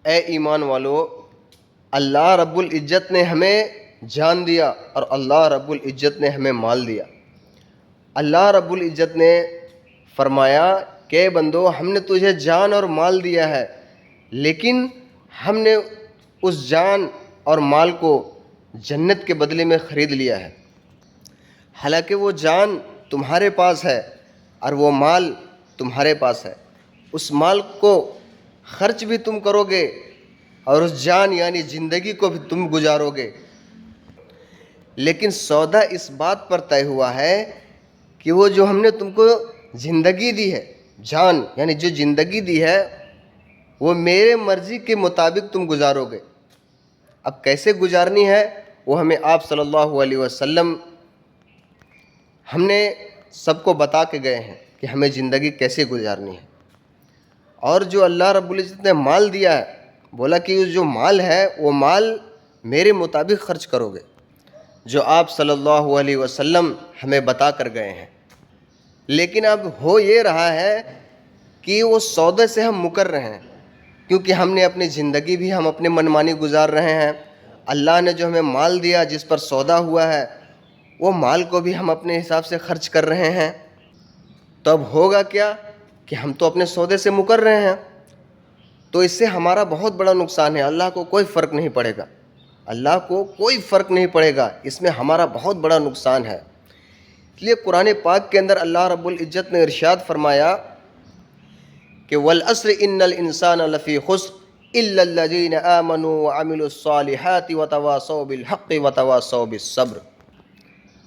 اے ایمان والو، اللہ رب العزت نے ہمیں جان دیا اور اللہ رب العزت نے ہمیں مال دیا۔ اللہ رب العزت نے فرمایا کہ بندو، ہم نے تجھے جان اور مال دیا ہے، لیکن ہم نے اس جان اور مال کو جنت کے بدلے میں خرید لیا ہے۔ حالانکہ وہ جان تمہارے پاس ہے اور وہ مال تمہارے پاس ہے، اس مال کو خرچ بھی تم کرو گے اور اس جان یعنی زندگی کو بھی تم گزارو گے، لیکن سودا اس بات پر طے ہوا ہے کہ وہ جو ہم نے تم کو زندگی دی ہے، جان یعنی جو زندگی دی ہے، وہ میرے مرضی کے مطابق تم گزارو گے۔ اب کیسے گزارنی ہے وہ ہمیں آپ صلی اللہ علیہ وسلم ہم نے سب کو بتا کے گئے ہیں کہ ہمیں زندگی کیسے گزارنی ہے۔ اور جو اللہ رب العزت نے مال دیا ہے، بولا کہ جو مال ہے وہ مال میرے مطابق خرچ کرو گے، جو آپ صلی اللہ علیہ وسلم ہمیں بتا کر گئے ہیں۔ لیکن اب ہو یہ رہا ہے کہ وہ سودے سے ہم مکر رہے ہیں، کیونکہ ہم نے اپنی زندگی بھی ہم اپنے منمانی گزار رہے ہیں۔ اللہ نے جو ہمیں مال دیا جس پر سودا ہوا ہے، وہ مال کو بھی ہم اپنے حساب سے خرچ کر رہے ہیں۔ تو اب ہوگا کیا کہ ہم تو اپنے سودے سے مکر رہے ہیں، تو اس سے ہمارا بہت بڑا نقصان ہے۔ اللہ کو کوئی فرق نہیں پڑے گا، اللہ کو کوئی فرق نہیں پڑے گا، اس میں ہمارا بہت بڑا نقصان ہے۔ اس لیے قرآن پاک کے اندر اللہ رب العزت نے ارشاد فرمایا کہ والعصر ان الانسان لفی خسر الا الذین آمنوا وعملوا الصالحات وتواصوا بالحق وتواصوا بالصبر۔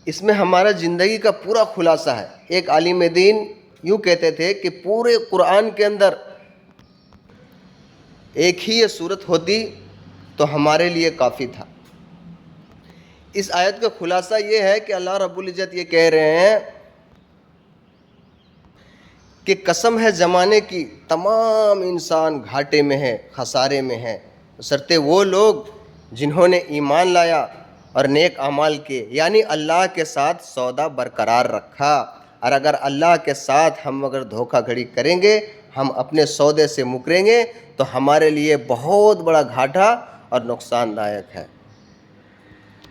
اس میں ہمارا زندگی کا پورا خلاصہ ہے۔ ایک عالم دین یوں کہتے تھے کہ پورے قرآن کے اندر ایک ہی یہ صورت ہوتی تو ہمارے لیے کافی تھا۔ اس آیت کا خلاصہ یہ ہے کہ اللہ رب العزت یہ کہہ رہے ہیں کہ قسم ہے زمانے کی، تمام انسان گھاٹے میں ہے، خسارے میں ہے، بشرطے وہ لوگ جنہوں نے ایمان لایا اور نیک اعمال کیے، یعنی اللہ کے ساتھ سودا برقرار رکھا۔ اور اگر اللہ کے ساتھ ہم اگر دھوکہ دھڑی کریں گے، ہم اپنے سودے سے مکریں گے، تو ہمارے لیے بہت بڑا گھاٹا اور نقصان دایک ہے۔